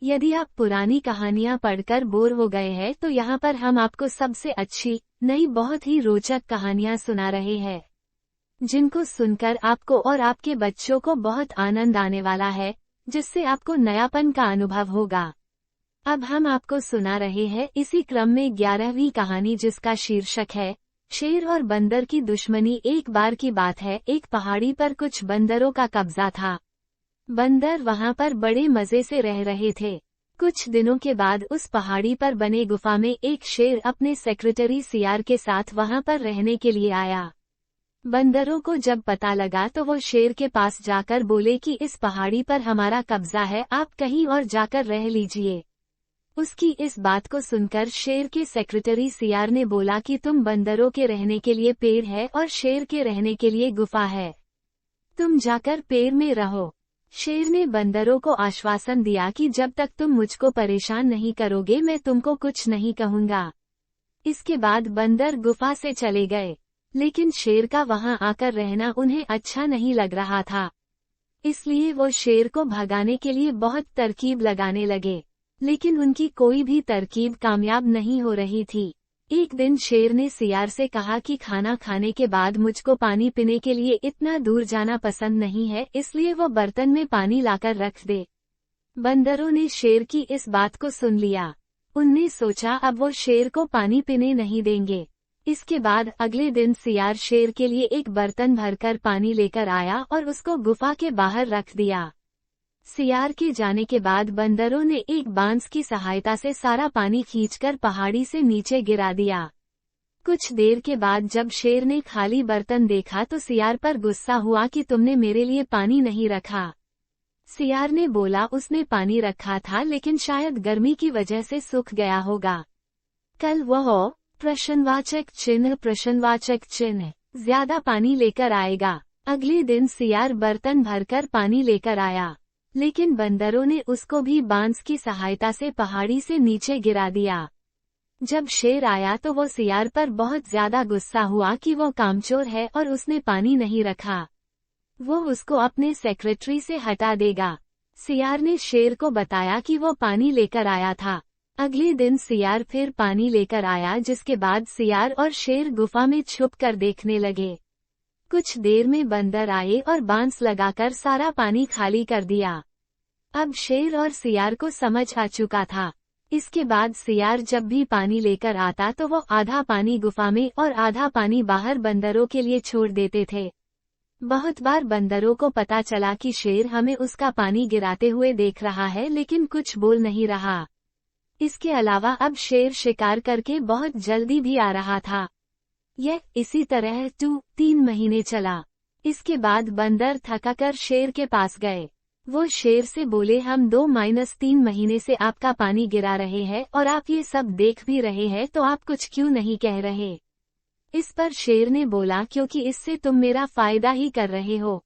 यदि आप पुरानी कहानियां पढ़कर बोर हो गए हैं तो यहाँ पर हम आपको सबसे अच्छी, नई बहुत ही रोचक कहानियां सुना रहे हैं, जिनको सुनकर आपको और आपके बच्चों को बहुत आनंद आने वाला है, जिससे आपको नयापन का अनुभव होगा। अब हम आपको सुना रहे हैं इसी क्रम में 11वीं कहानी, जिसका शीर्षक है शेर और बंदर की दुश्मनी। एक बार की बात है, एक पहाड़ी पर कुछ बंदरों का कब्जा था। बंदर वहां पर बड़े मजे से रह रहे थे। कुछ दिनों के बाद उस पहाड़ी पर बने गुफा में एक शेर अपने सेक्रेटरी सियार के साथ वहां पर रहने के लिए आया। बंदरों को जब पता लगा तो वो शेर के पास जाकर बोले कि इस पहाड़ी पर हमारा कब्जा है, आप कहीं और जाकर रह लीजिए। उसकी इस बात को सुनकर शेर के सेक्रेटरी सियार ने बोला कि तुम बंदरों के रहने के लिए पेड़ है और शेर के रहने के लिए गुफा है, तुम जाकर पेड़ में रहो। शेर ने बंदरों को आश्वासन दिया कि जब तक तुम मुझको परेशान नहीं करोगे मैं तुमको कुछ नहीं कहूंगा। इसके बाद बंदर गुफा से चले गए, लेकिन शेर का वहां आकर रहना उन्हें अच्छा नहीं लग रहा था। इसलिए वो शेर को भगाने के लिए बहुत तरकीब लगाने लगे, लेकिन उनकी कोई भी तरकीब कामयाब नहीं हो रही थी। एक दिन शेर ने सियार से कहा कि खाना खाने के बाद मुझको पानी पीने के लिए इतना दूर जाना पसंद नहीं है, इसलिए वो बर्तन में पानी लाकर रख दे। बंदरों ने शेर की इस बात को सुन लिया। उनने सोचा अब वो शेर को पानी पीने नहीं देंगे। इसके बाद अगले दिन सियार शेर के लिए एक बर्तन भरकर पानी लेकर आया और उसको गुफा के बाहर रख दिया। सियार के जाने के बाद बंदरों ने एक बांस की सहायता से सारा पानी खींचकर पहाड़ी से नीचे गिरा दिया। कुछ देर के बाद जब शेर ने खाली बर्तन देखा तो सियार पर गुस्सा हुआ कि तुमने मेरे लिए पानी नहीं रखा। सियार ने बोला उसने पानी रखा था, लेकिन शायद गर्मी की वजह से सूख गया होगा। कल वह प्रश्नवाचक चिन्ह ज्यादा पानी लेकर आएगा। अगले दिन सियार बर्तन भरकर पानी लेकर आया, लेकिन बंदरों ने उसको भी बांस की सहायता से पहाड़ी से नीचे गिरा दिया। जब शेर आया तो वो सियार पर बहुत ज्यादा गुस्सा हुआ कि वो कामचोर है और उसने पानी नहीं रखा। वो उसको अपने सेक्रेटरी से हटा देगा। सियार ने शेर को बताया कि वो पानी लेकर आया था। अगले दिन सियार फिर पानी लेकर आया, जिसके बाद सियार और शेर गुफा में छुप कर देखने लगे। कुछ देर में बंदर आए और बांस लगाकर सारा पानी खाली कर दिया। अब शेर और सियार को समझ आ चुका था। इसके बाद सियार जब भी पानी लेकर आता तो वो आधा पानी गुफा में और आधा पानी बाहर बंदरों के लिए छोड़ देते थे। बहुत बार बंदरों को पता चला कि शेर हमें उसका पानी गिराते हुए देख रहा है, लेकिन कुछ बोल नहीं रहा। इसके अलावा अब शेर शिकार करके बहुत जल्दी भी आ रहा था। यह इसी तरह 3 महीने चला। इसके बाद बंदर थकाकर शेर के पास गए। वो शेर से बोले हम 2-3 महीने से आपका पानी गिरा रहे हैं और आप ये सब देख भी रहे हैं, तो आप कुछ क्यों नहीं कह रहे। इस पर शेर ने बोला क्योंकि इससे तुम मेरा फायदा ही कर रहे हो।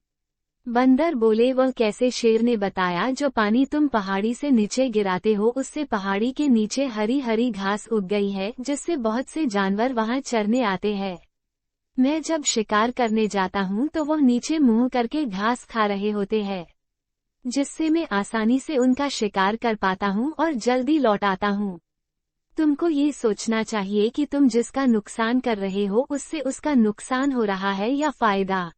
बंदर बोले वह कैसे। शेर ने बताया जो पानी तुम पहाड़ी से नीचे गिराते हो उससे पहाड़ी के नीचे हरी हरी घास उग गई है, जिससे बहुत से जानवर वहां चरने आते हैं। मैं जब शिकार करने जाता हूं तो वो नीचे मुंह करके घास खा रहे होते हैं, जिससे मैं आसानी से उनका शिकार कर पाता हूं और जल्दी लौट आता हूं। तुमको ये सोचना चाहिए कि तुम जिसका नुकसान कर रहे हो उससे उसका नुकसान हो रहा है या फायदा।